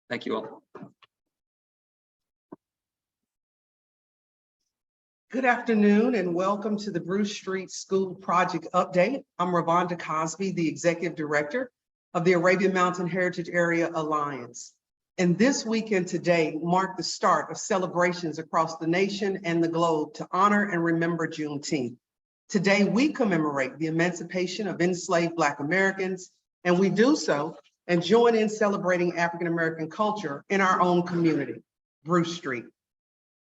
Thank you all. Good afternoon and welcome to the Bruce Street School Project Update. I'm Ravonda Cosby, the Executive Director of the Arabian Mountain Heritage Area Alliance. And this weekend today marked the start of celebrations across the nation and the globe to honor and remember Juneteenth. Today, we commemorate the emancipation of enslaved Black Americans, and we do so and join in celebrating African American culture in our own community, Bruce Street.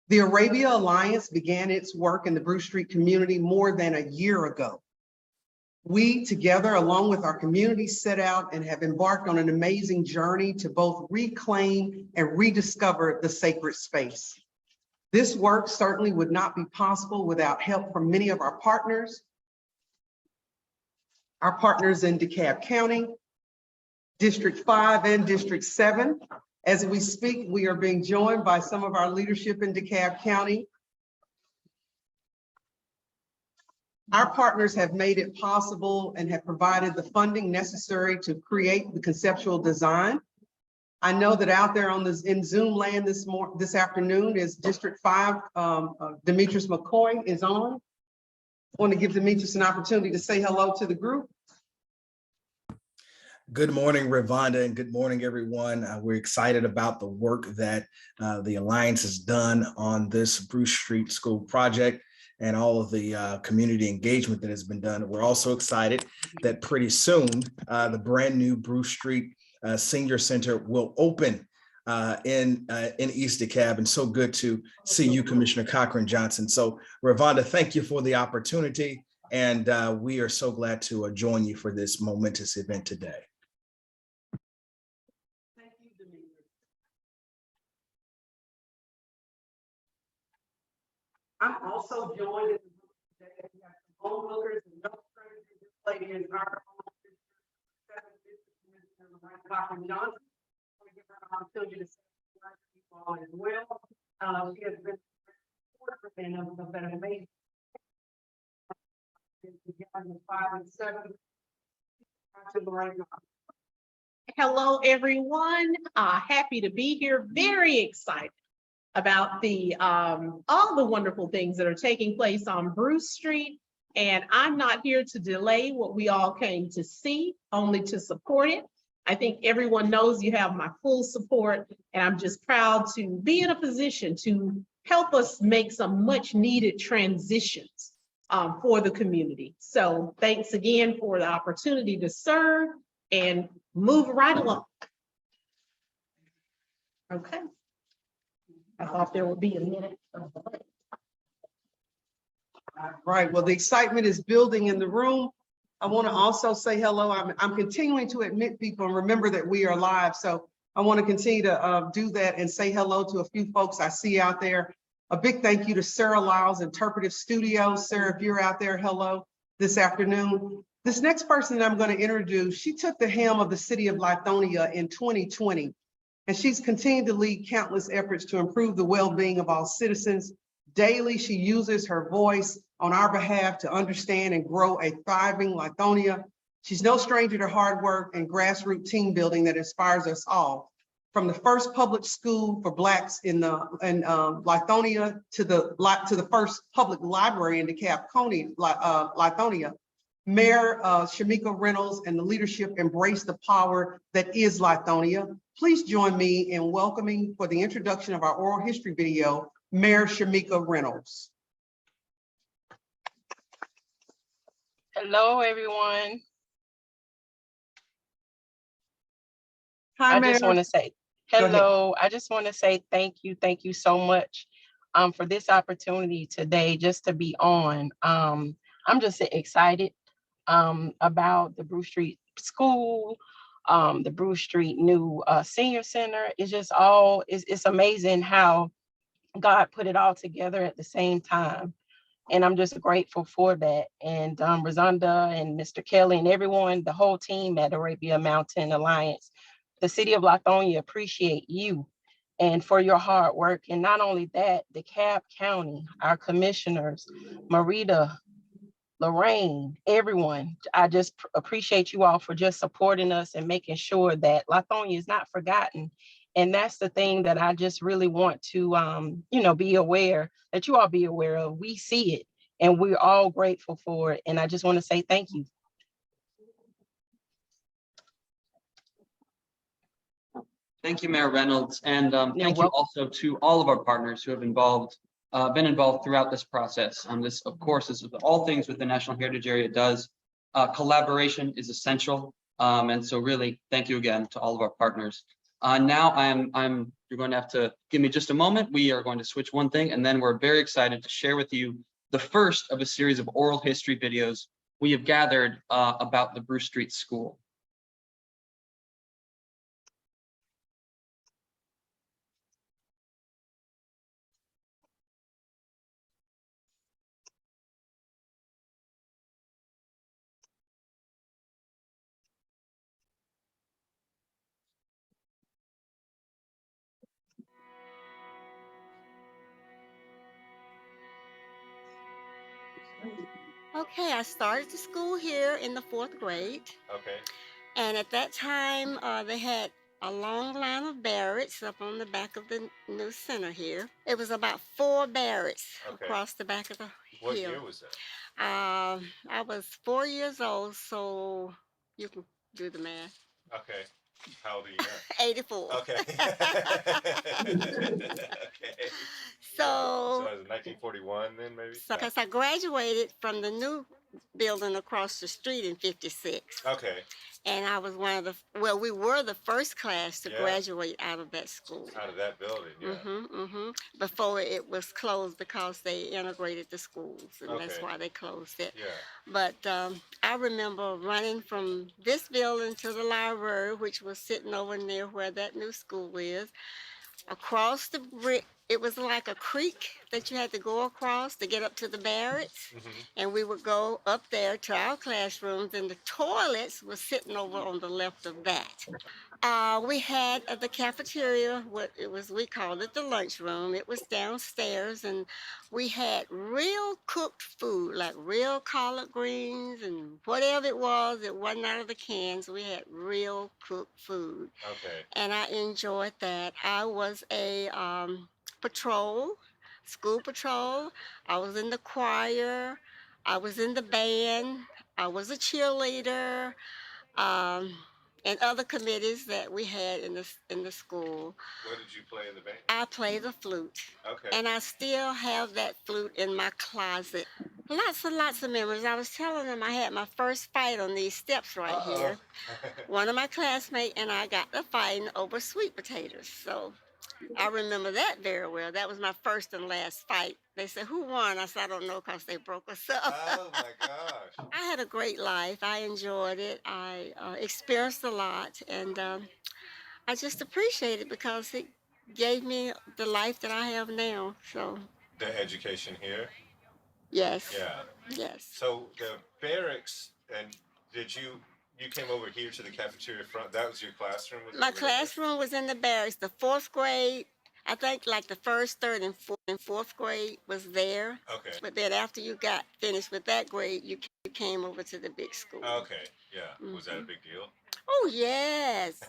The Arabia Alliance began its work in the Bruce Street community more than a year ago. We together, along with our community, set out and have embarked on an amazing journey to both reclaim and rediscover the sacred space. This work certainly would not be possible without help from many of our partners in DeKalb County, District 5 and District 7. As we speak, we are being joined by some of our leadership in DeKalb County. Our partners have made it possible and have provided the funding necessary to create the conceptual design. I know that out there in Zoom land this afternoon is District 5, Demetrius McCoy is on. I want to give Demetrius an opportunity to say hello to the group. Good morning, Ravonda, and good morning, everyone. We're excited about the work that the Alliance has done on this Bruce Street School project and all of the community engagement that has been done. We're also excited that pretty soon the brand new Bruce Street Senior Center will open in East DeKalb, and so good to see you, Commissioner Cochran Johnson. So, Ravonda, thank you for the opportunity, and we are so glad to join you for this momentous event today. I'm also joined in the room today. We have some onlookers and no strangers. This lady is our Cochran Johnson. I'm going to give her an opportunity to say people all as well. She has been an amazing. 5 and 7. Hello, everyone. Happy to be here. Very excited about all the wonderful things that are taking place on Bruce Street. And I'm not here to delay what we all came to see, only to support it. I think everyone knows you have my full support, and I'm just proud to be in a position to help us make some much needed transitions for the community. So thanks again for the opportunity to serve and move right along. Okay. I thought there would be a minute. Right, well, the excitement is building in the room. I want to also say hello. I'm continuing to admit people and remember that we are live. So I want to continue to do that and say hello to a few folks I see out there. A big thank you to Sarah Lyles, Interpretive Studios. Sarah, if you're out there, hello this afternoon. This next person that I'm going to introduce, she took the helm of the City of Lithonia in 2020. And she's continued to lead countless efforts to improve the well-being of all citizens. Daily, she uses her voice on our behalf to understand and grow a thriving Lithonia. She's no stranger to hard work and grassroots team building that inspires us all. From the first public school for Blacks in Lithonia to the first public library in DeKalb County, Lithonia, Mayor Shamika Reynolds and the leadership embrace the power that is Lithonia. Please join me in welcoming, for the introduction of our oral history video, Mayor Shamika Reynolds. Hello, everyone. Hi, Mayor. I just want to say hello. I just want to say thank you so much for this opportunity today just to be on. I'm just excited about the Bruce Street School, the Bruce Street new Senior Center. It's just it's amazing how God put it all together at the same time. And I'm just grateful for that. And Ravonda and Mr. Kelly and everyone, the whole team at Arabia Mountain Alliance, the City of Lithonia appreciate you and for your hard work. And not only that, DeKalb County, our commissioners, Marita, Lorraine, everyone, I just appreciate you all for just supporting us and making sure that Lithonia is not forgotten And that's the thing that I just really want to, be aware, that you all be aware of. We see it and we're all grateful for it. And I just want to say thank you. Thank you, Mayor Reynolds, and thank you welcome. also to all of our partners who have been involved throughout this process. This, of course, is all things with the National Heritage Area does. Collaboration is essential, and so really, thank you again to all of our partners. Now, you're going to have to give me just a moment. We are going to switch one thing, and then we're very excited to share with you the first of a series of oral history videos we have gathered about the Bruce Street School. Okay, I started the school here in the 4th grade. Okay. And at that time, they had a long line of barracks up on the back of the new center here. It was about 4 barracks across the back of the What hill. year was that? I was 4 years old, so you can do the math. Okay. How old are you now? 84. Okay. Okay. So, So it was 1941 then, maybe? because I graduated from the new building across the street in 56. Okay. And I was we were the first class to graduate out of that school. Out of that building, yeah. Before it was closed because they integrated the schools, and that's why they closed it. Yeah. But I remember running from this building to the library, which was sitting over near where that new school is, across the bridge. It was like a creek that you had to go across to get up to the barracks. And we would go up there to our classrooms, and the toilets were sitting over on the left of that. We had the cafeteria, we called it the lunchroom. It was downstairs, and we had real cooked food, like real collard greens and whatever it wasn't out of the cans. We had real cooked food. Okay. And I enjoyed that. I was a school patrol. I was in the choir. I was in the band. I was a cheerleader. And other committees that we had in the school. What did you play in the band? I play the flute. Okay. And I still have that flute in my closet. Lots of memories. I was telling them I had my first fight on these steps right here. One of my classmates and I got to fighting over sweet potatoes. So I remember that very well. That was my first and last fight. They said, "Who won?" I said, "I don't know," because they broke us up. Oh my gosh. I had a great life. I enjoyed it. I experienced a lot, and I just appreciate it because it gave me the life that I have now. So The education here? yes. Yeah. Yes. So the barracks, and you came over here to the cafeteria front? That was your classroom? My classroom was in the barracks. The 4th grade, I think like the 1st, 3rd, and 4th grade was there. Okay. But then after you got finished with that grade, you came over to the big school. Okay, yeah. Was that a big deal? Oh, yes.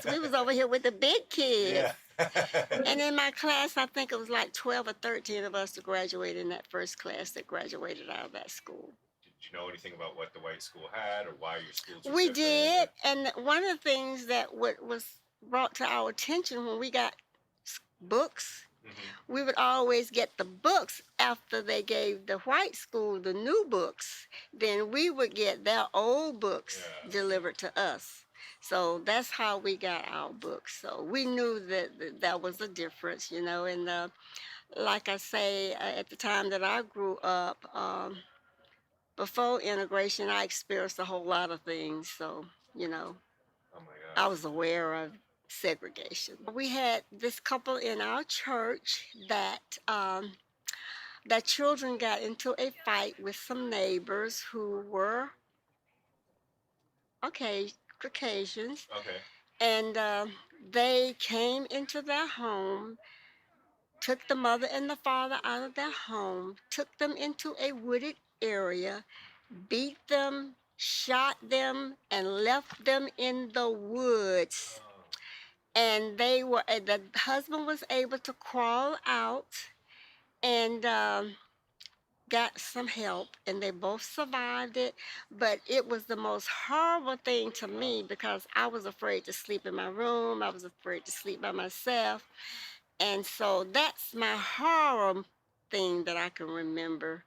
We was over here with the big kids. Yeah. And in my class, I think it was like 12 or 13 of us to graduate in that first class that graduated out of that school. Did you know anything about what the white school had or why your schools were We different? did, and one of the things that was brought to our attention when we got books, we would always get the books after they gave the white school the new books. Then we would get their old books delivered to us. So that's how we got our books. So we knew that was a difference, and like I say, at the time that I grew up, before integration, I experienced a whole lot of things. So, Oh my God. I was aware of segregation. We had this couple in our church that that children got into a fight with some neighbors who were Caucasians. Okay. And they came into their home, took the mother and the father out of their home, took them into a wooded area, beat them, shot them, and left them in the woods. and the husband was able to crawl out and got some help, and they both survived it. But it was the most horrible thing to me because I was afraid to sleep in my room. I was afraid to sleep by myself. And so that's my horror thing that I can remember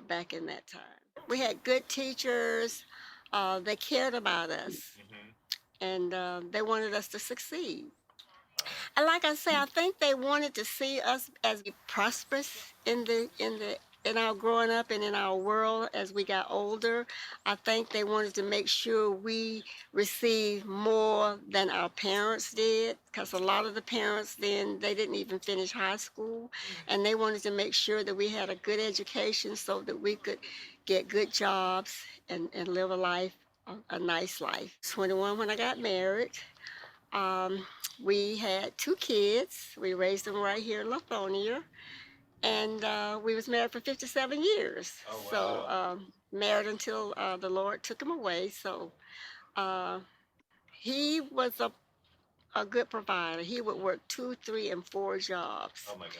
back in that time. We had good teachers. They cared about us, and they wanted us to succeed. And like I say, I think they wanted to see us as prosperous in our growing up and in our world as we got older. I think they wanted to make sure we received more than our parents did, because a lot of the parents then they didn't even finish high school, and they wanted to make sure that we had a good education so that we could get good jobs and live a life, a nice life. 21 when I got married. Um, we had 2 kids. We raised them right here in Lithonia, and we was married for 57 years. Oh, wow. So married until the Lord took him away. So uh, he was a good provider. He would work 2, 3, and 4 jobs. Oh my gosh.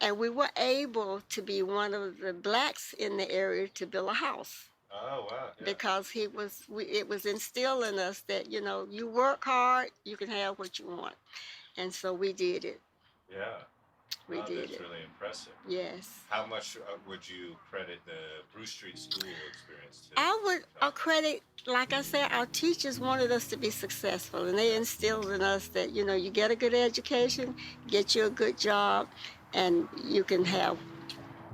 And we were able to be one of the blacks in the area to build a house. Oh wow. Yeah. Because it was instilled in us that, you work hard, you can have what you want. And so we did it. Yeah. We Wow, did that's it. really impressive. Yes. How much would you credit the Bruce Street School experience to? I would credit, like I said, our teachers wanted us to be successful, and they instilled in us that, you get a good education, get you a good job, and you can have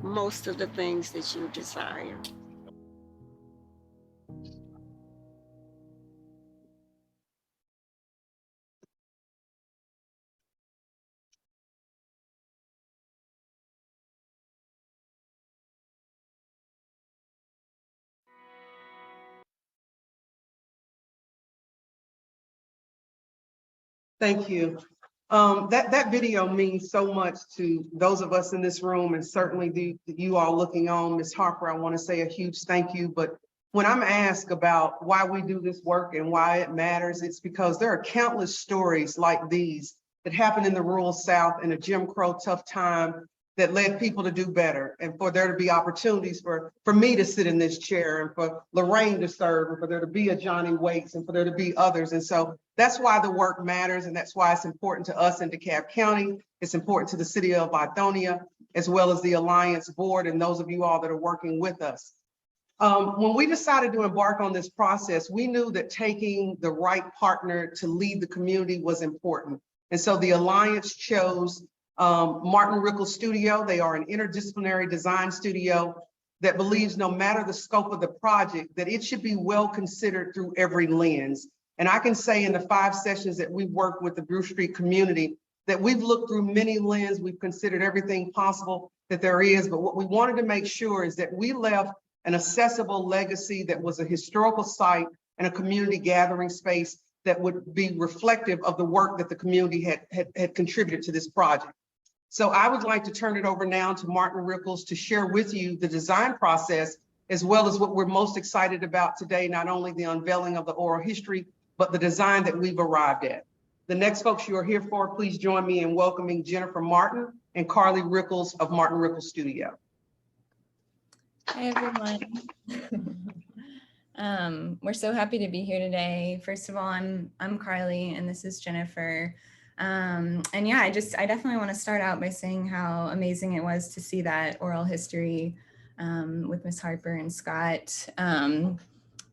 most of the things that you desire. Thank you. That video means so much to those of us in this room, and certainly you all looking on. Ms. Harper, I want to say a huge thank you. But when I'm asked about why we do this work and why it matters, it's because there are countless stories like these that happen in the rural South in a Jim Crow tough time that led people to do better, and for there to be opportunities for me to sit in this chair, and for Lorraine to serve, and for there to be a Johnny Waits, and for there to be others. And so that's why the work matters, and that's why it's important to us in DeKalb County. It's important to the City of Lithonia, as well as the Alliance Board and those of you all that are working with us. When we decided to embark on this process, we knew that taking the right partner to lead the community was important. And so the Alliance chose Martin Rickles Studio. They are an interdisciplinary design studio that believes no matter the scope of the project, that it should be well considered through every lens. And I can say in the 5 sessions that we've worked with the Bruce Street community, that we've looked through many lenses, we've considered everything possible that there is, but what we wanted to make sure is that we left an accessible legacy that was a historical site and a community gathering space that would be reflective of the work that the community had contributed to this project. So I would like to turn it over now to Martin Rickles to share with you the design process, as well as what we're most excited about today, not only the unveiling of the oral history, but the design that we've arrived at. The next folks you are here for, please join me in welcoming Jennifer Martin and Carly Rickles of Martin Rickles Studio. Hi, everyone. We're so happy to be here today. First of all, I'm Carly, and this is Jennifer. And yeah, I definitely want to start out by saying how amazing it was to see that oral history with Ms. Harper and Scott.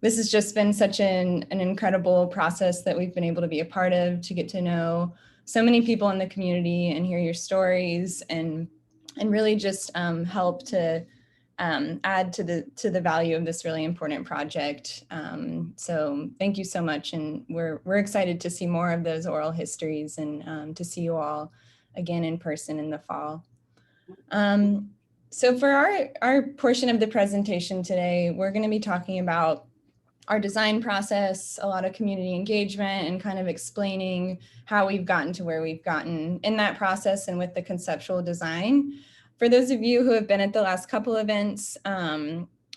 This has just been such an incredible process that we've been able to be a part of, to get to know so many people in the community and hear your stories, and really just help to add to the value of this really important project. So thank you so much, and we're excited to see more of those oral histories, and to see you all again in person in the fall. So for our portion of the presentation today, we're going to be talking about our design process, a lot of community engagement, and kind of explaining how we've gotten to where we've gotten in that process and with the conceptual design. For those of you who have been at the last couple events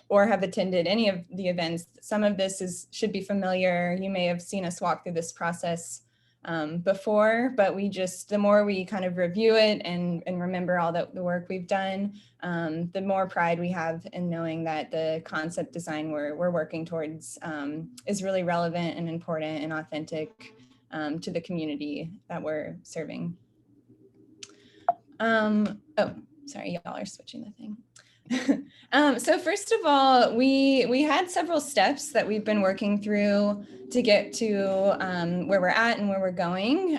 or have attended any of the events, some of this should be familiar. You may have seen us walk through this process before, but the more we kind of review it and remember all the work we've done, the more pride we have in knowing that the concept design we're working towards is really relevant and important and authentic to the community that we're serving. Oh, sorry, y'all are switching the thing. So first of all, we had several steps that we've been working through to get to where we're at and where we're going.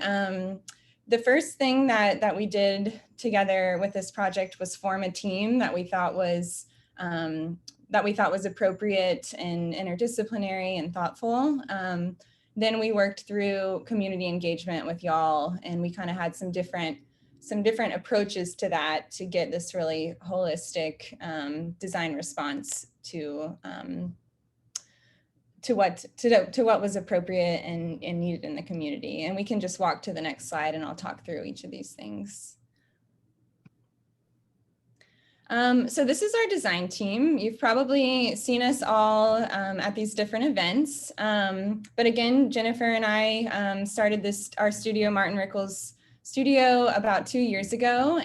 The first thing that we did together with this project was form a team that we thought was appropriate and interdisciplinary and thoughtful. Then we worked through community engagement with y'all, and we kind of had some different approaches to that to get this really holistic design response to what was appropriate and needed in the community. And we can just walk to the next slide and I'll talk through each of these things. So this is our design team. You've probably seen us all at these different events. But again, Jennifer and I started our studio, Martin Rickles Studio, about 2 years ago.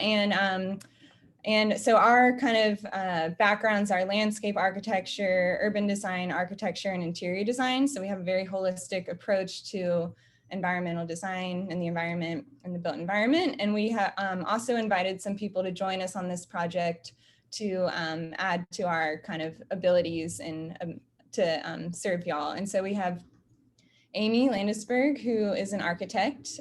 And so our kind of backgrounds are landscape architecture, urban design, architecture, and interior design. So we have a very holistic approach to environmental design and the environment and the built environment. And we have also invited some people to join us on this project to add to our kind of abilities and to serve y'all. And so we have Amy Landisberg, who is an architect,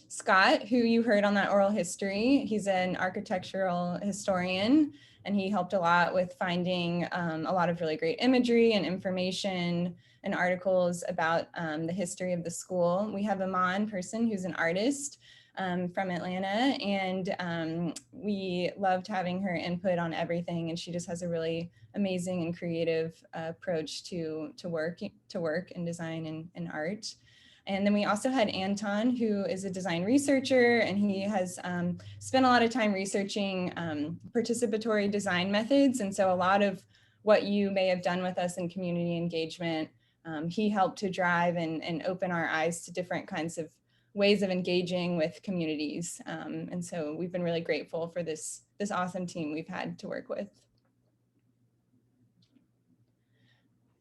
Scott, who you heard on that oral history. He's an architectural historian, and he helped a lot with finding a lot of really great imagery and information and articles about the history of the school. We have Aman Person, who's an artist from Atlanta, and we loved having her input on everything, and she just has a really amazing and creative approach to work and design and art. And then we also had Anton, who is a design researcher, and he has spent a lot of time researching participatory design methods. And so a lot of what you may have done with us in community engagement, he helped to drive and open our eyes to different kinds of ways of engaging with communities. And so we've been really grateful for this awesome team we've had to work with.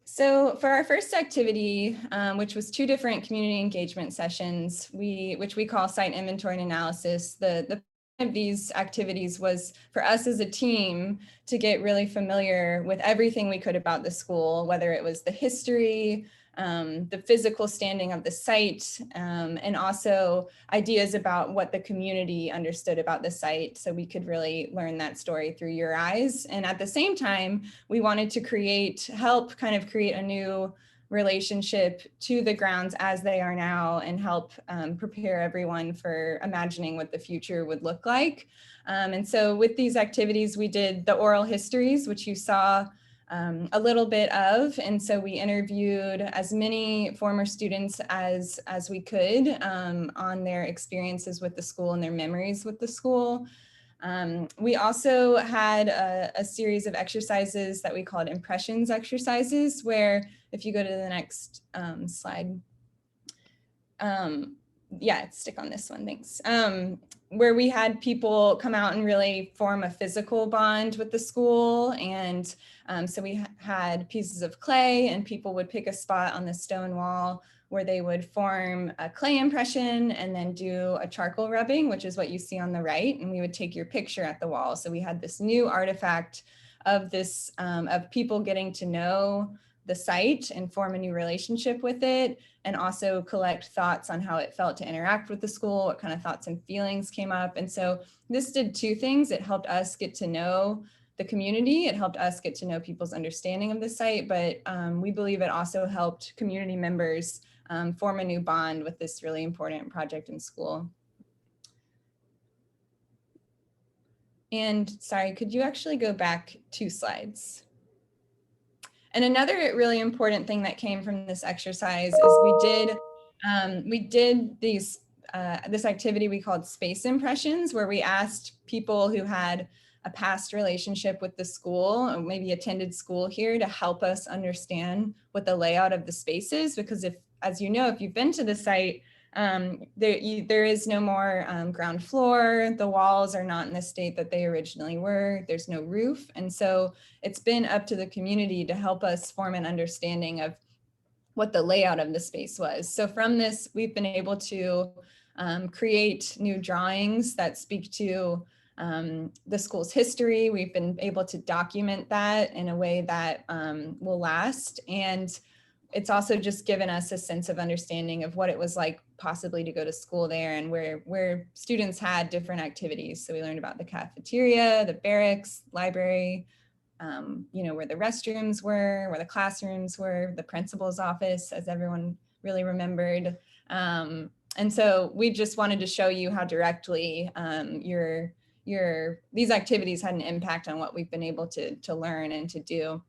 So for our first activity, which was 2 different community engagement sessions, which we call site inventory and analysis, the point of these activities was for us as a team to get really familiar with everything we could about the school, whether it was the history, the physical standing of the site, and also ideas about what the community understood about the site, so we could really learn that story through your eyes. And at the same time, we wanted to help kind of create a new relationship to the grounds as they are now, and help prepare everyone for imagining what the future would look like. And so with these activities, we did the oral histories, which you saw a little bit of. And so we interviewed as many former students as we could on their experiences with the school and their memories with the school. We also had a series of exercises that we called impressions exercises, where if you go to the next slide, yeah, stick on this one, thanks. Where we had people come out and really form a physical bond with the school. And so we had pieces of clay, and people would pick a spot on the stone wall where they would form a clay impression and then do a charcoal rubbing, which is what you see on the right. And we would take your picture at the wall. So we had this new artifact of this, of people getting to know the site and form a new relationship with it, and also collect thoughts on how it felt to interact with the school, what kind of thoughts and feelings came up. And so this did 2 things. It helped us get to know the community. It helped us get to know people's understanding of the site, but we believe it also helped community members form a new bond with this really important project in school. And sorry, could you actually go back 2 slides? And another really important thing that came from this exercise is we did this activity we called space impressions, where we asked people who had a past relationship with the school, or maybe attended school here, to help us understand what the layout of the space is. Because as you know, if you've been to the site, There is no more ground floor. The walls are not in the state that they originally were. There's no roof. And so it's been up to the community to help us form an understanding of what the layout of the space was. So from this, we've been able to create new drawings that speak to the school's history. We've been able to document that in a way that will last. And it's also just given us a sense of understanding of what it was like possibly to go to school there, and where students had different activities. So we learned about the cafeteria, the barracks, library, where the restrooms were, where the classrooms were, the principal's office, as everyone really remembered. And so we just wanted to show you how directly these activities had an impact on what we've been able to learn and to do.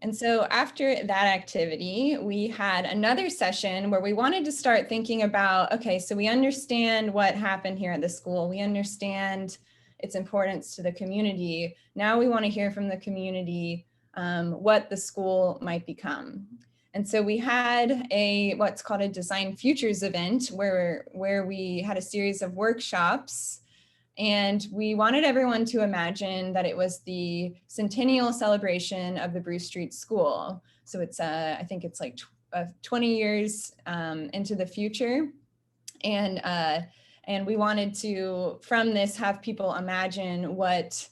And so after that activity, we had another session where we wanted to start thinking about, okay, so we understand what happened here at the school. We understand its importance to the community. Now we want to hear from the community what the school might become. And so we had what's called a Design Futures event where we had a series of workshops. And we wanted everyone to imagine that it was the centennial celebration of the Bruce Street School. So it's, I think it's like 20 years into the future. And we wanted to, from this, have people imagine what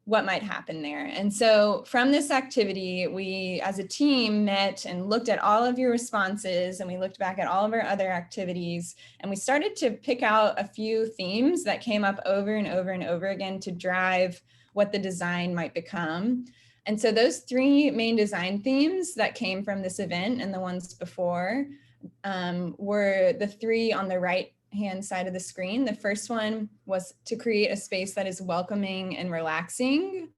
might happen there. And so from this activity, we as a team met and looked at all of your responses, and we looked back at all of our other activities, and we started to pick out a few themes that came up over and over and over again to drive what the design might become. And so those three main design themes that came from this event and the ones before were the three on the right hand side of the screen. The first one was to create a space that is welcoming and relaxing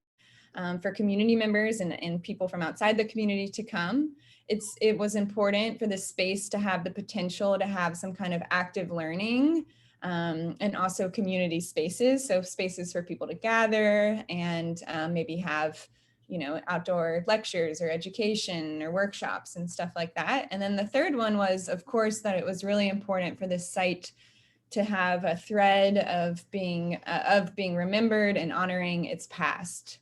for community members and people from outside the community to come. It was important for the space to have the potential to have some kind of active learning and also community spaces. So spaces for people to gather and maybe have outdoor lectures or education or workshops and stuff like that. And then the third one was, of course, that it was really important for this site to have a thread of being remembered and honoring its past.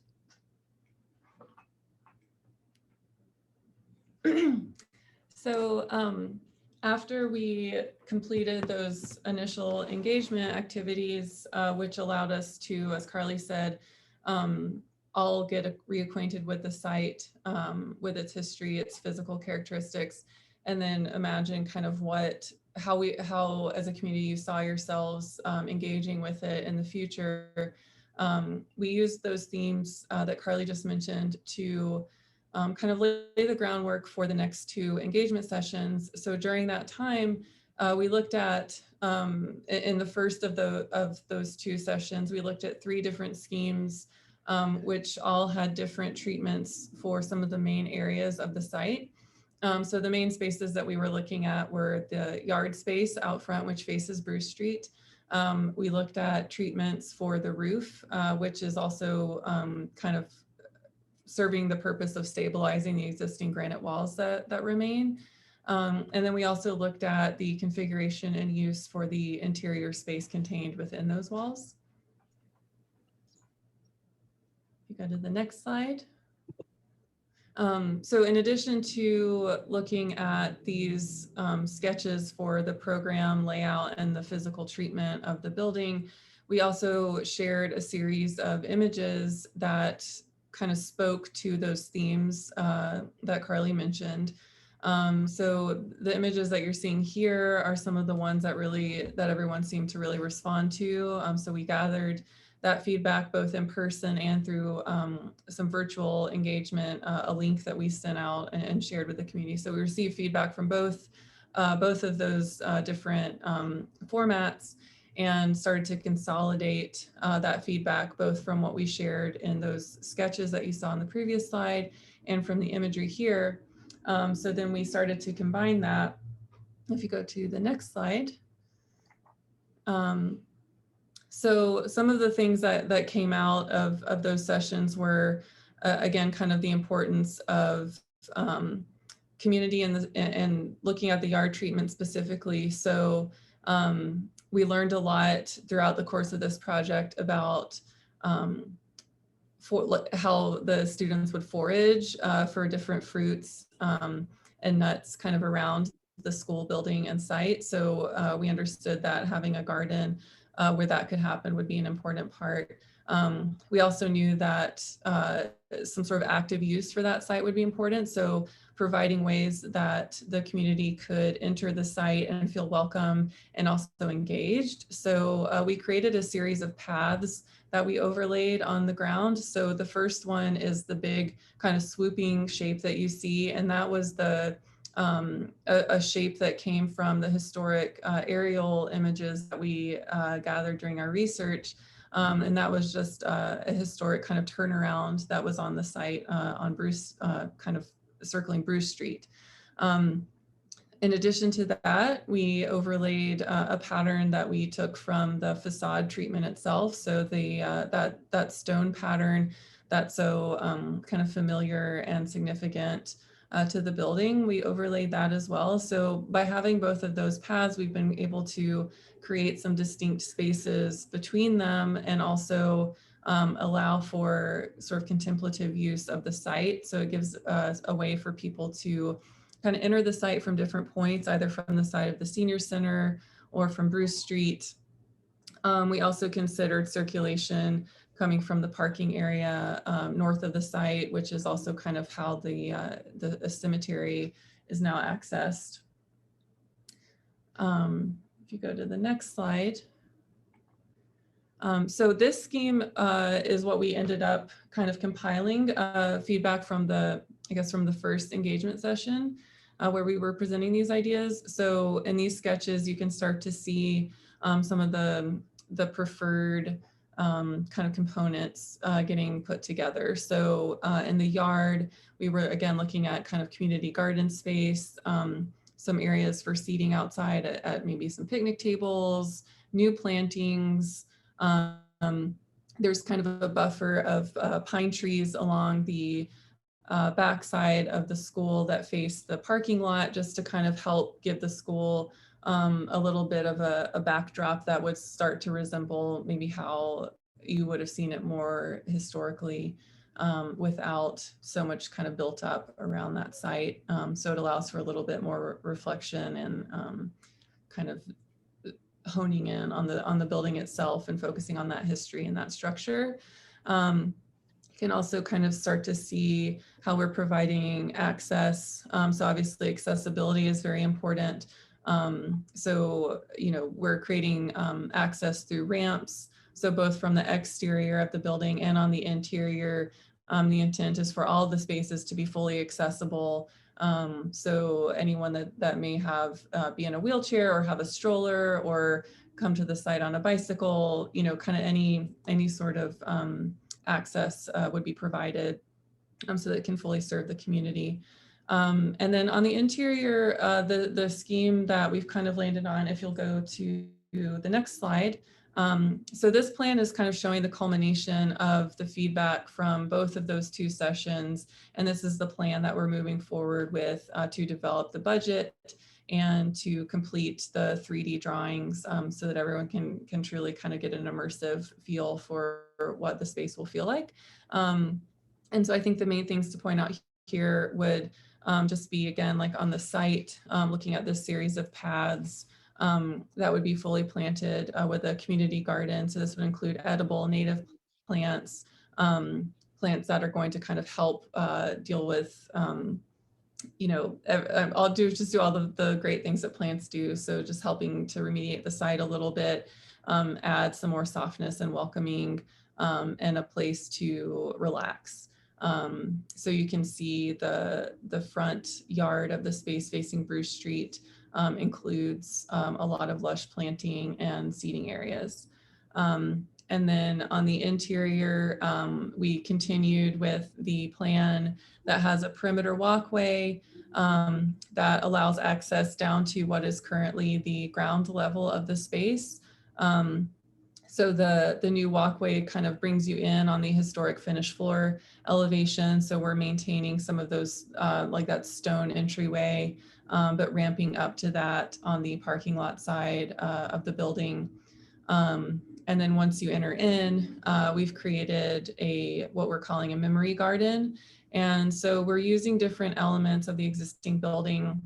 So after we completed those initial engagement activities, which allowed us to, as Carly said, all get reacquainted with the site, with its history, its physical characteristics, and then imagine kind of how as a community you saw yourselves engaging with it in the future. We used those themes that Carly just mentioned to kind of lay the groundwork for the next two engagement sessions. So during that time, we looked at, in the first of those two sessions, we looked at 3 different schemes, which all had different treatments for some of the main areas of the site. So the main spaces that we were looking at were the yard space out front, which faces Bruce Street. We looked at treatments for the roof, which is also kind of serving the purpose of stabilizing the existing granite walls that remain. And then we also looked at the configuration and use for the interior space contained within those walls. You go to the next slide. So in addition to looking at these sketches for the program layout and the physical treatment of the building, we also shared a series of images that kind of spoke to those themes that Carly mentioned. So the images that you're seeing here are some of the ones that everyone seemed to really respond to. So we gathered that feedback both in person and through some virtual engagement, a link that we sent out and shared with the community. So we received feedback from both of those different formats and started to consolidate that feedback, both from what we shared in those sketches that you saw on the previous slide and from the imagery here. So then we started to combine that. If you go to the next slide. So some of the things that came out of those sessions were, again, kind of the importance of community and looking at the yard treatment specifically. So we learned a lot throughout the course of this project about how the students would forage for different fruits and nuts kind of around the school building and site. So we understood that having a garden where that could happen would be an important part. We also knew that some sort of active use for that site would be important. So providing ways that the community could enter the site and feel welcome and also engaged. So we created a series of paths that we overlaid on the ground. So the first one is the big kind of swooping shape that you see, and that was the a shape that came from the historic aerial images that we gathered during our research. And that was just a historic kind of turnaround that was on the site on Bruce, kind of circling Bruce Street. In addition to that, we overlaid a pattern that we took from the facade treatment itself. So the that stone pattern that's so kind of familiar and significant to the building, we overlaid that as well. So by having both of those paths, we've been able to create some distinct spaces between them and also allow for sort of contemplative use of the site. So it gives us a way for people to kind of enter the site from different points, either from the side of the senior center or from Bruce Street. We also considered circulation coming from the parking area north of the site, which is also kind of how the cemetery is now accessed. If you go to the next slide. So this scheme is what we ended up kind of compiling feedback from from the first engagement session where we were presenting these ideas. So in these sketches, you can start to see some of the preferred kind of components getting put together. So in the yard, we were again looking at kind of community garden space, some areas for seating outside at maybe some picnic tables, new plantings. There's kind of a buffer of pine trees along the backside of the school that face the parking lot, just to kind of help give the school a little bit of a backdrop that would start to resemble maybe how you would have seen it more historically without so much kind of built up around that site. So it allows for a little bit more reflection and kind of honing in on the building itself and focusing on that history and that structure. You can also kind of start to see how we're providing access. So obviously accessibility is very important. So, you know, we're creating access through ramps. So both from the exterior of the building and on the interior, the intent is for all the spaces to be fully accessible. So anyone that may have be in a wheelchair or have a stroller or come to the site on a bicycle, you know, kind of any sort of access would be provided so that it can fully serve the community. And then on the interior, the scheme that we've kind of landed on, if you'll go to the next slide. So this plan is kind of showing the culmination of the feedback from both of those two sessions. And this is the plan that we're moving forward with to develop the budget and to complete the 3D drawings so that everyone can truly kind of get an immersive feel for what the space will feel like. And so I think the main things to point out here would just be, again, like on the site, looking at this series of paths that would be fully planted with a community garden. So this would include edible native plants, plants that are going to kind of help deal with, you know, I'll just do all the great things that plants do. So just helping to remediate the site a little bit, add some more softness and welcoming and a place to relax. So you can see the front yard of the space facing Bruce Street includes a lot of lush planting and seating areas. And then on the interior, we continued with the plan that has a perimeter walkway that allows access down to what is currently the ground level of the space. So the new walkway kind of brings you in on the historic finished floor elevation. So we're maintaining some of those, like that stone entryway, but ramping up to that on the parking lot side of the building. And then once you enter in, we've created what we're calling a memory garden. And so we're using different elements of the existing building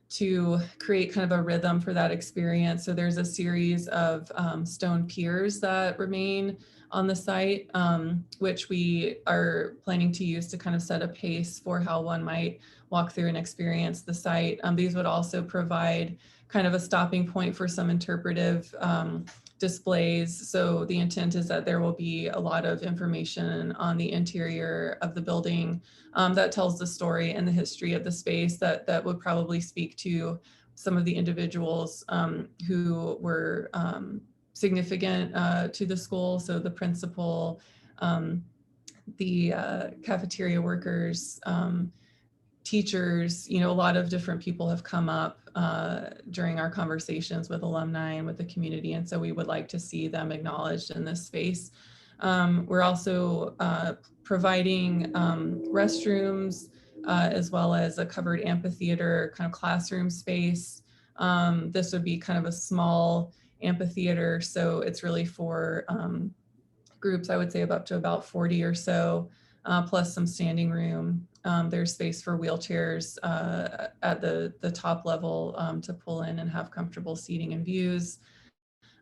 to create kind of a rhythm for that experience. So there's a series of stone piers that remain on the site, which we are planning to use to kind of set a pace for how one might walk through and experience the site. These would also provide kind of a stopping point for some interpretive displays. So the intent is that there will be a lot of information on the interior of the building that tells the story and the history of the space that would probably speak to some of the individuals who were significant to the school. So the principal, the cafeteria workers, teachers, a lot of different people have come up during our conversations with alumni and with the community. And so we would like to see them acknowledged in this space. We're also providing restrooms as well as a covered amphitheater kind of classroom space. This would be kind of a small amphitheater. So it's really for groups, I would say up to about 40 or so, plus some standing room. There's space for wheelchairs at the top level to pull in and have comfortable seating and views.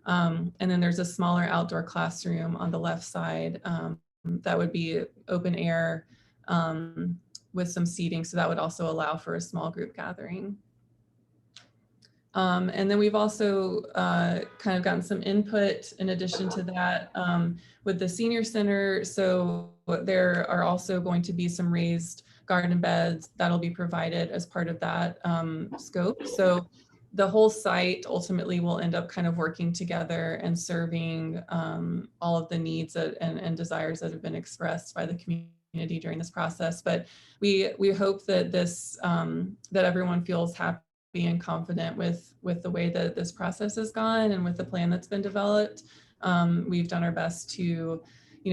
And then there's a smaller outdoor classroom on the left side that would be open air with some seating. So that would also allow for a small group gathering. And then we've also kind of gotten some input in addition to that with the senior center. So there are also going to be some raised garden beds that'll be provided as part of that scope. So the whole site ultimately will end up kind of working together and serving all of the needs and desires that have been expressed by the community during this process. But we hope that this that everyone feels happy and confident with the way that this process has gone and with the plan that's been developed. We've done our best to,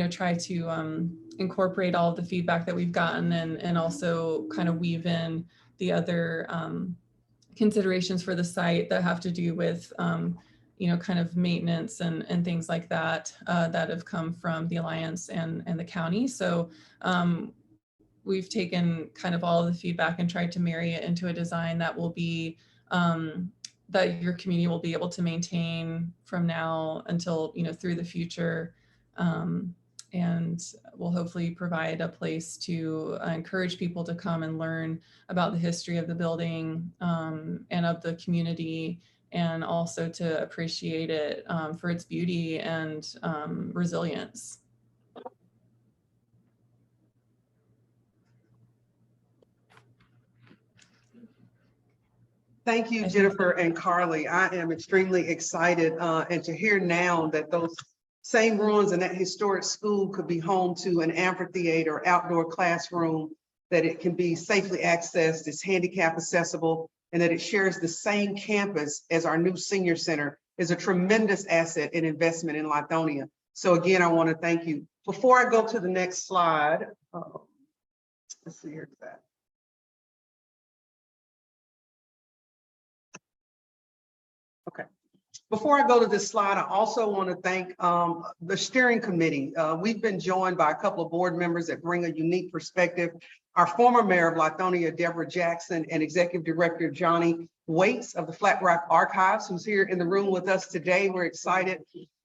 try to incorporate all of the feedback that we've gotten and also kind of weave in the other considerations for the site that have to do with, kind of maintenance and things like that that have come from the Alliance and the county. So we've taken kind of all of the feedback and tried to marry it into a design that will be, that your community will be able to maintain from now until, through the future. And will hopefully provide a place to encourage people to come and learn about the history of the building and of the community, and also to appreciate it for its beauty and resilience. Thank you, Jennifer and Carly. I am extremely excited and to hear now that those same ruins and that historic school could be home to an amphitheater, outdoor classroom, that it can be safely accessed, it's handicap accessible, and that it shares the same campus as our new senior center is a tremendous asset and investment in Lithonia. So again, I want to thank you. Before I go to the next slide, let's see, here's that. Okay. Before I go to this slide, I also want to thank the steering committee. We've been joined by a couple of board members that bring a unique perspective. Our former mayor of Lithonia, Deborah Jackson, and executive director Johnny Waits of the Flat Rock Archives, who's here in the room with us today. We're excited,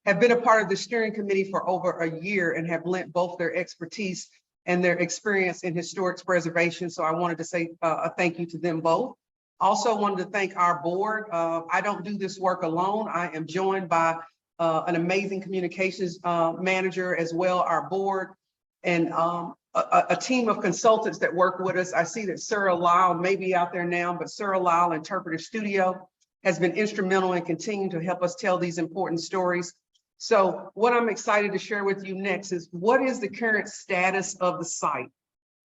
have been a part of the steering committee for over a year and have lent both their expertise and their experience in historic preservation. So I wanted to say a thank you to them both. Also wanted to thank our board. I don't do this work alone. I am joined by an amazing communications manager as well, our board, and a team of consultants that work with us. I see that Sarah Lyle may be out there now, but Sarah Lyle Interpretive Studio has been instrumental in continuing to help us tell these important stories. So what I'm excited to share with you next is what is the current status of the site?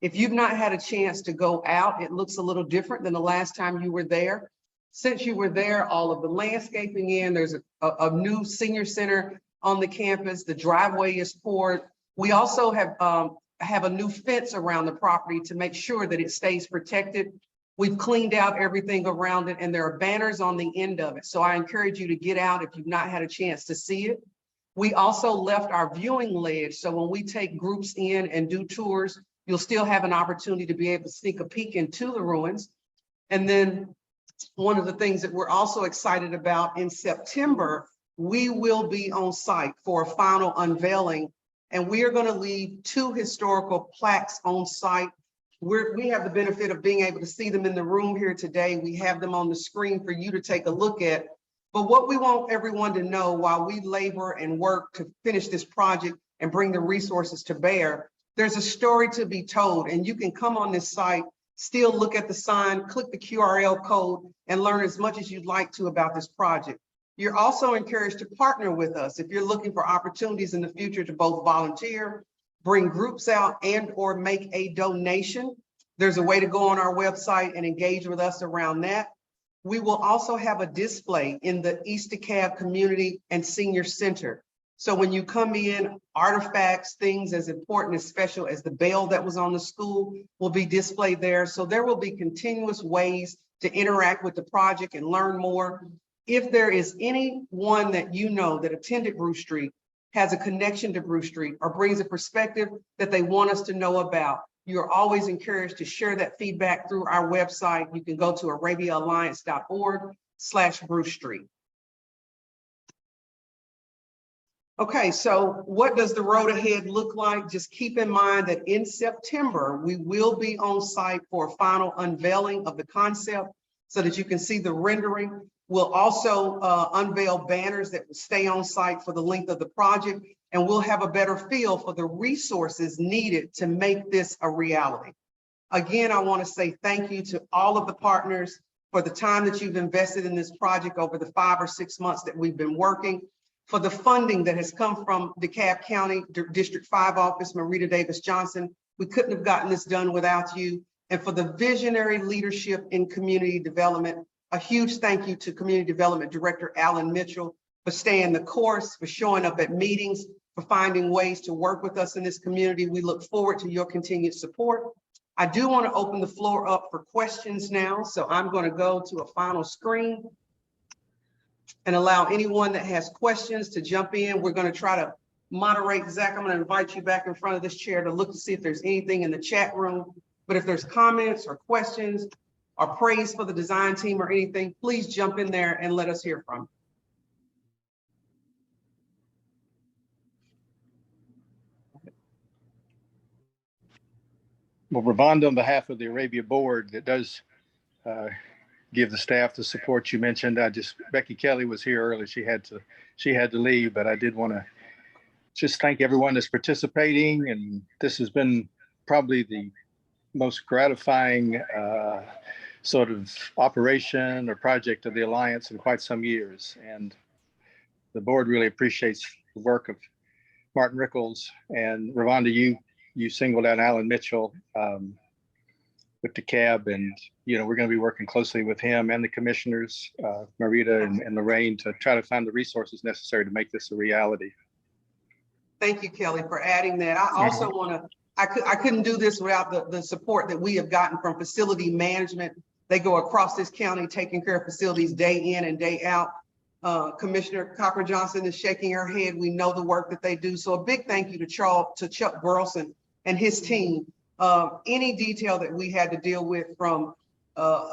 If you've not had a chance to go out, it looks a little different than the last time you were there. Since you were there, all of the landscaping in, there's a new senior center on the campus. The driveway is poured. We also have a new fence around the property to make sure that it stays protected. We've cleaned out everything around it, and there are banners on the end of it. So I encourage you to get out if you've not had a chance to see it. We also left our viewing ledge. So when we take groups in and do tours, you'll still have an opportunity to be able to sneak a peek into the ruins. And then one of the things that we're also excited about, in September, we will be on site for a final unveiling, and we are going to leave 2 historical plaques on site. We have the benefit of being able to see them in the room here today. We have them on the screen for you to take a look at. But what we want everyone to know, while we labor and work to finish this project and bring the resources to bear, there's a story to be told, and you can come on this site, still look at the sign, click the QRL code, and learn as much as you'd like to about this project. You're also encouraged to partner with us if you're looking for opportunities in the future to both volunteer, bring groups out, and or make a donation. There's a way to go on our website and engage with us around that. We will also have a display in the East DeKalb Community and Senior Center. So when you come in, artifacts, things as important, as special as the bell that was on the school will be displayed there. So there will be continuous ways to interact with the project and learn more. If there is anyone that you know that attended Bruce Street, has a connection to Bruce Street, or brings a perspective that they want us to know about, you're always encouraged to share that feedback through our website. You can go to arabiaalliance.org/Bruce Street. Okay, so what does the road ahead look like? Just keep in mind that in September, we will be on site for a final unveiling of the concept so that you can see the rendering. We'll also unveil banners that will stay on site for the length of the project, and we'll have a better feel for the resources needed to make this a reality. Again, I want to say thank you to all of the partners for the time that you've invested in this project over the 5 or 6 months that we've been working, for the funding that has come from DeKalb County District 5 office, Marita Davis Johnson. We couldn't have gotten this done without you. And for the visionary leadership in community development, a huge thank you to Community Development Director Alan Mitchell for staying the course, for showing up at meetings, for finding ways to work with us in this community. We look forward to your continued support. I do want to open the floor up for questions now. So I'm going to go to a final screen and allow anyone that has questions to jump in. We're going to try to moderate. Zach, I'm going to invite you back in front of this chair to look to see if there's anything in the chat room. But if there's comments or questions or praise for the design team or anything, please jump in there and let us hear from you. Well, Ravonda, on behalf of the Arabia board, that does give the staff the support you mentioned. Becky Kelly was here earlier. She had to leave, but I did want to just thank everyone that's participating. And this has been probably the most gratifying sort of operation or project of the Alliance in quite some years. And the board really appreciates the work of Martin Rickles, and Ravonda, you singled out Alan Mitchell with DeKalb, and we're going to be working closely with him and the commissioners, Marita and Lorraine, to try to find the resources necessary to make this a reality. Thank you, Kelly, for adding that. I also want to, I couldn't do this without the support that we have gotten from facility management. They go across this county taking care of facilities day in and day out. Commissioner Cochran Johnson is shaking her head. We know the work that they do. So a big thank you to Chuck Burleson and his team. Any detail that we had to deal with, from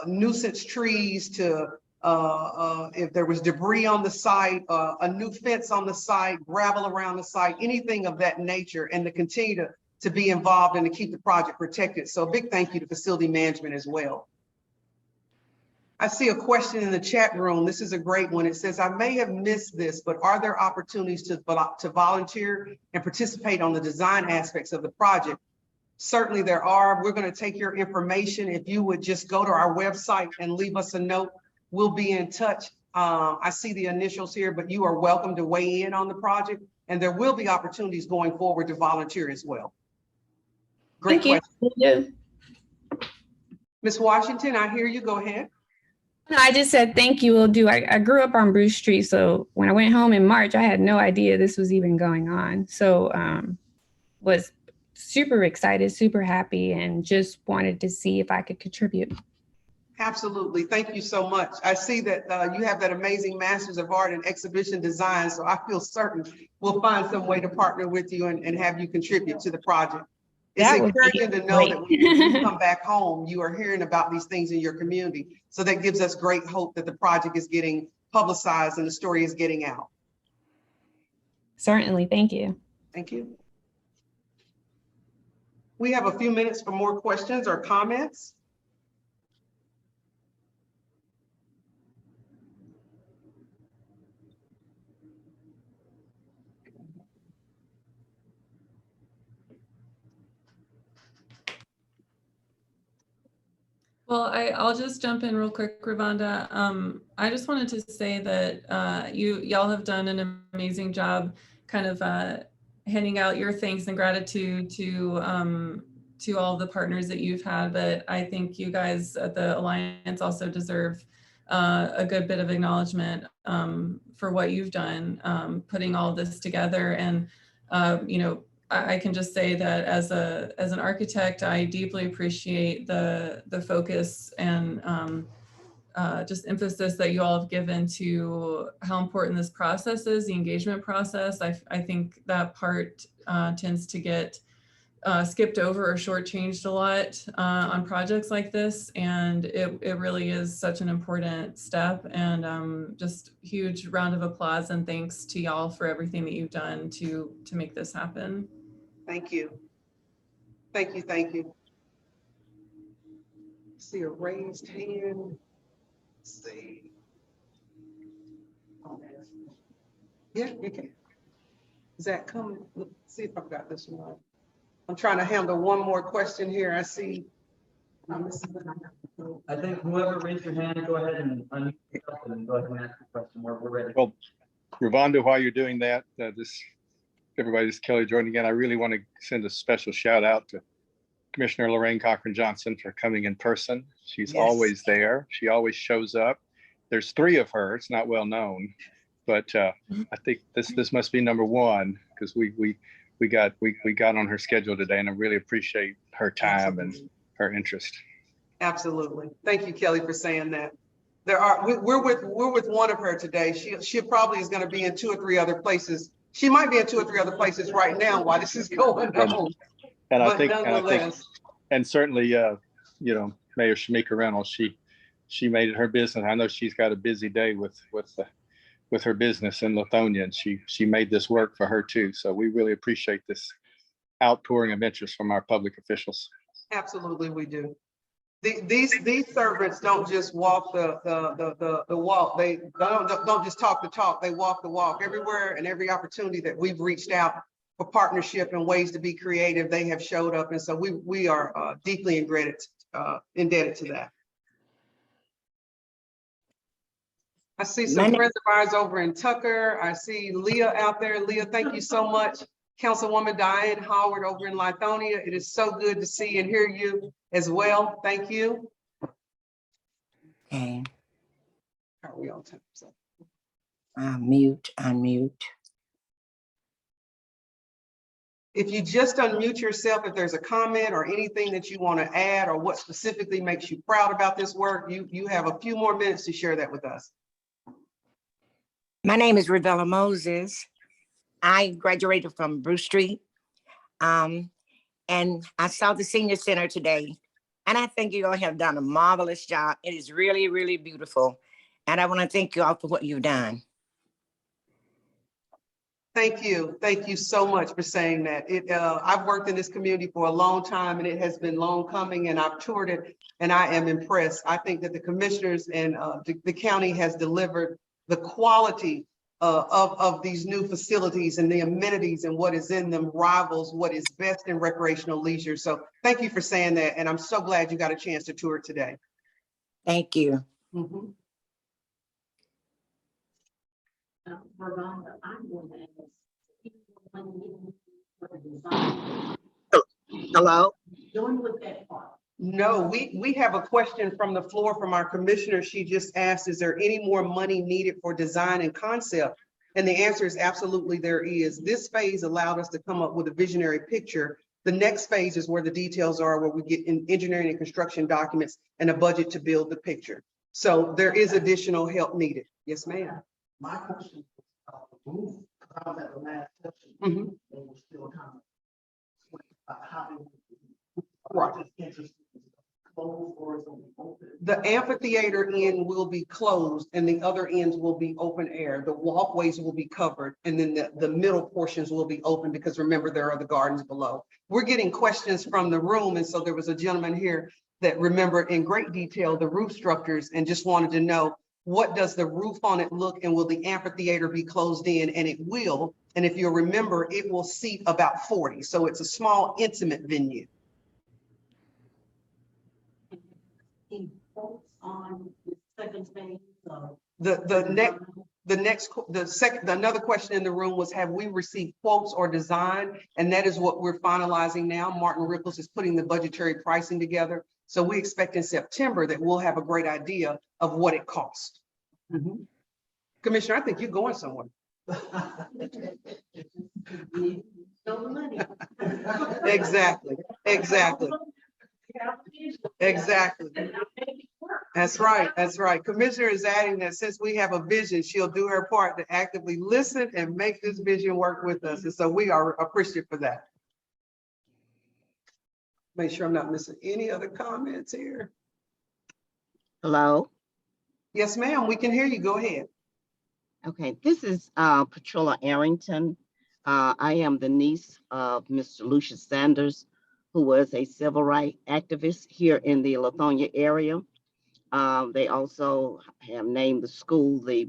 nuisance trees to if there was debris on the site, a new fence on the site, gravel around the site, anything of that nature, and to continue to be involved and to keep the project protected. So a big thank you to facility management as well. I see a question in the chat room. This is a great one. It says, I may have missed this, but are there opportunities to volunteer and participate on the design aspects of the project? Certainly there are. We're going to take your information. If you would just go to our website and leave us a note, we'll be in touch. I see the initials here, but you are welcome to weigh in on the project, and there will be opportunities going forward to volunteer as well. Great question. Thank you. Ms. Washington, I hear you. Go ahead. No, I just said thank you, will do. I grew up on Bruce Street, so when I went home in March, I had no idea this was even going on. So was super excited, super happy, and just wanted to see if I could contribute. Absolutely. Thank you so much. I see that you have that amazing Masters of Art in Exhibition Design, so I feel certain we'll find some way to partner with you and have you contribute to the project. It's encouraging to know that when you come back home, you are hearing about these things in your community. So that gives us great hope that the project is getting publicized and the story is getting out. Certainly. Thank you. Thank you. We have a few minutes for more questions or comments. Well, I'll just jump in real quick, Ravonda. I just wanted to say that y'all have done an amazing job kind of handing out your thanks and gratitude to all the partners that you've had. But I think you guys at the Alliance also deserve a good bit of acknowledgement for what you've done, putting all this together. And, you know, I can just say that as an architect, I deeply appreciate the focus and just emphasis that you all have given to how important this process is, the engagement process. I think that part tends to get skipped over or shortchanged a lot on projects like this. And it really is such an important step, and just huge round of applause and thanks to y'all for everything that you've done to make this happen. Thank you. Thank you. Thank you. See a raised hand. Let's see. Yeah, you can. Is that coming? Let's see if I've got this one. I'm trying to handle one more question here. I see. I think whoever raised your hand, go ahead and unmute yourself and go ahead and ask the question. We're ready. Well, Ravonda, while you're doing that, everybody, this is Kelly joining again. I really want to send a special shout out to Commissioner Lorraine Cochran-Johnson for coming in person. She's always there. She always shows up. There's 3 of her. It's not well known, but I think this must be number 1, because we got on her schedule today, and I really appreciate her time and her interest. Absolutely. Thank you, Kelly, for saying that. We're with one of her today. She probably is going to be in 2 or 3 other places. She might be in 2 or 3 other places right now while this is going on. And I think, and certainly, you know, Mayor Shamika Reynolds, she made it her business. I know she's got a busy day with her business in Lithonia, and she made this work for her too. So we really appreciate this outpouring of interest from our public officials. Absolutely, we do. These servants don't just walk the walk. They don't just talk the talk. They walk the walk. Everywhere and every opportunity that we've reached out for partnership and ways to be creative, they have showed up, and so we are deeply indebted to that. I see some friends of ours over in Tucker. I see Leah out there. Leah, thank you so much. Councilwoman Diane Howard over in Lithonia. It is so good to see and hear you as well. Thank you. Okay. How are we on time? So. Unmute. If you just unmute yourself, if there's a comment or anything that you want to add or what specifically makes you proud about this work, you have a few more minutes to share that with us. My name is Ravella Moses. I graduated from Bruce Street, and I saw the senior center today, and I think you all have done a marvelous job. It is really, really beautiful, and I want to thank you all for what you've done. Thank you so much for saying that. I've worked in this community for a long time, and it has been long coming, and I've toured it, and I am impressed. I think that the commissioners and the county has delivered the quality of these new facilities, and the amenities and what is in them rivals what is best in recreational leisure. So thank you for saying that. And I'm so glad you got a chance to tour it today. Thank you. Mm-hmm. Hello? Doing with that part. No, we have a question from the floor from our commissioner. She just asked, is there any more money needed for design and concept? And the answer is absolutely there is. This phase allowed us to come up with a visionary picture. The next phase is where the details are, where we get in engineering and construction documents and a budget to build the picture. So there is additional help needed. Yes, ma'am. My question is about the roof. I was at the last session. Mhm. They were still kind of about how they. Right. Just interested. Closed or is it open? The amphitheater end will be closed and the other ends will be open air. The walkways will be covered and then the middle portions will be open because remember, there are the gardens below. We're getting questions from the room. And so there was a gentleman here that remembered in great detail the roof structures and just wanted to know, what does the roof on it look, and will the amphitheater be closed in? And it will. And if you'll remember, it will seat about 40. So it's a small, intimate venue. On the second phase of. Another question in the room was, have we received quotes or design? And that is what we're finalizing now. Martin Rickles is putting the budgetary pricing together. So we expect in September that we'll have a great idea of what it costs. Mhm. Commissioner, I think you're going somewhere. Exactly, exactly. Exactly. That's right. That's right. Commissioner is adding that since we have a vision, she'll do her part to actively listen and make this vision work with us. And so we are appreciative for that. Make sure I'm not missing any other comments here. Hello. Yes, ma'am. We can hear you. Go ahead. Okay, this is Patrolla Arrington. I am the niece of Mr. Lucius Sanders, who was a civil rights activist here in the Lithonia area. They also have named the school the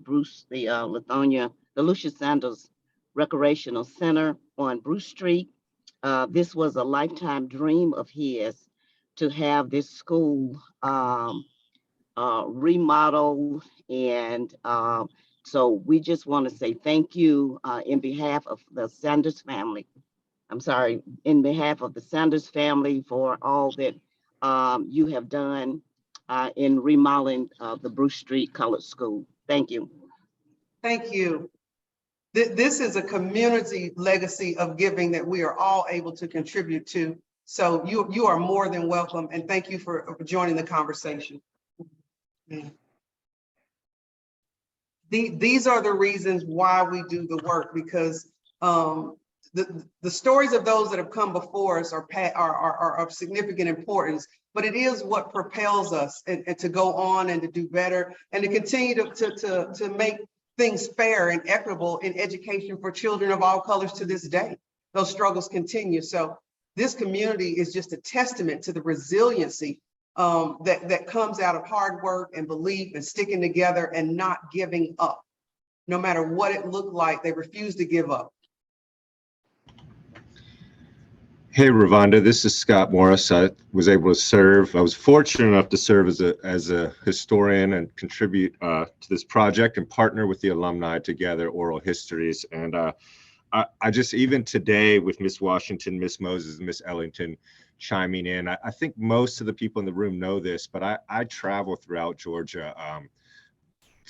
Lucius Sanders Recreational Center on Bruce Street. This was a lifetime dream of his to have this school remodeled, and so we just want to say thank you in behalf of the Sanders family. I'm sorry, in behalf of the Sanders family for all that you have done in remodeling the Bruce Street Colored School. Thank you. Thank you. This is a community legacy of giving that we are all able to contribute to. So you are more than welcome, and thank you for joining the conversation. These are the reasons why we do the work, because the stories of those that have come before us are of significant importance, but it is what propels us and to go on and to do better and to continue to make things fair and equitable in education for children of all colors to this day. Those struggles continue. So this community is just a testament to the resiliency that comes out of hard work and belief and sticking together and not giving up. No matter what it looked like, they refused to give up. Hey, Ravonda, this is Scott Morris. I was able to serve. I was fortunate enough to serve as a historian and contribute to this project and partner with the alumni to gather oral histories. And I just, even today with Miss Washington, Miss Moses, and Miss Ellington chiming in, I think most of the people in the room know this, but I travel throughout Georgia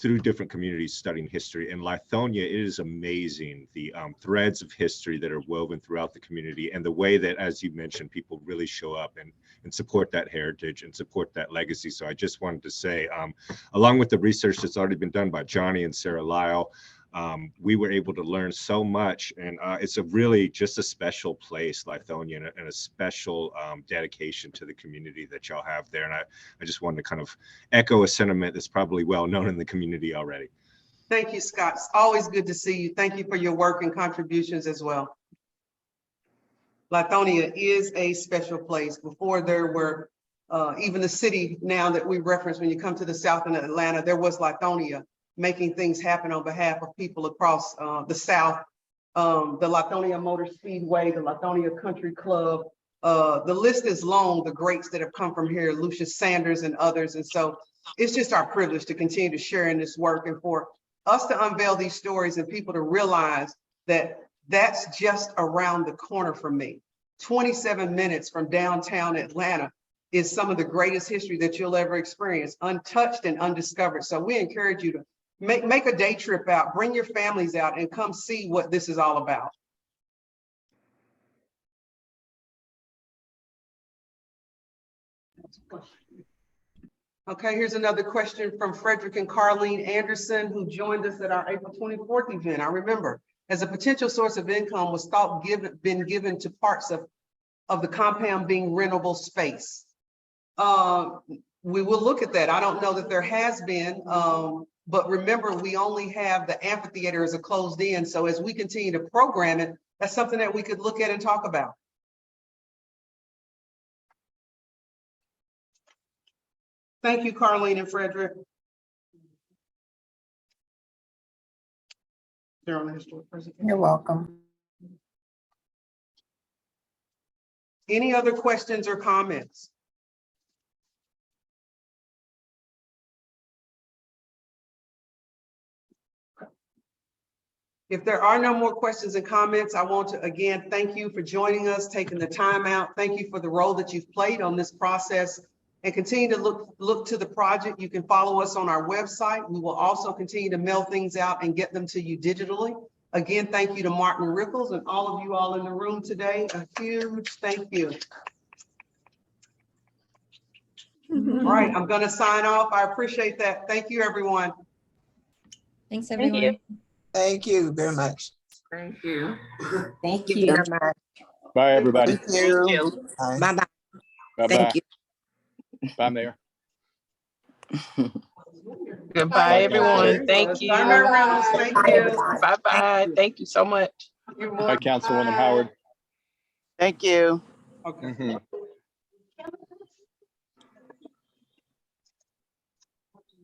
through different communities studying history. In Lithonia, it is amazing the threads of history that are woven throughout the community, and the way that, as you mentioned, people really show up and support that heritage and support that legacy. So I just wanted to say, along with the research that's already been done by Johnny and Sarah Lyle, we were able to learn so much, and it's a really just a special place, Lithonia, and a special dedication to the community that y'all have there. And I just wanted to kind of echo a sentiment that's probably well known in the community already. Thank you, Scott. It's always good to see you. Thank you for your work and contributions as well. Lithonia is a special place. Before there were even the city now that we reference when you come to the south in Atlanta, there was Lithonia making things happen on behalf of people across the South. The Lithonia Motor Speedway, the Lithonia Country Club, the list is long, the greats that have come from here, Lucius Sanders and others. And so it's just our privilege to continue to share in this work and for us to unveil these stories and people to realize that that's just around the corner from me. 27 minutes from downtown Atlanta, is some of the greatest history that you'll ever experience, untouched and undiscovered. So we encourage you to make a day trip out, bring your families out and come see what this is all about. Okay, here's another question from Frederick and Carlene Anderson, who joined us at our April 24th event. I remember, as a potential source of income was thought been given to parts of the compound being rentable space. We will look at that. I don't know that there has been, but remember, we only have the amphitheater as a closed in. So as we continue to program it, that's something that we could look at and talk about. Thank you, Carlene and Frederick. They're on the historic presentation. You're welcome. Any other questions or comments? If there are no more questions and comments, I want to again thank you for joining us, taking the time out. Thank you for the role that you've played on this process, and continue to look to the project. You can follow us on our website. We will also continue to mail things out and get them to you digitally. Again, thank you to Martin Rickles and all of you all in the room today. A huge thank you. All right, I'm going to sign off. I appreciate that. Thank you, everyone. Thanks, Thank everyone. you. Thank you very much. Thank you. Thank you very much. Bye, everybody. Thank you. Thank you. Bye. Bye-bye. Bye-bye. Thank you. Bye, Mayor. Goodbye, everyone. Thank you. Bye, Reynolds. Thank you. Bye-bye. Thank you so much. You're Bye, welcome. Councilwoman Howard. Thank you. Okay. Mhm.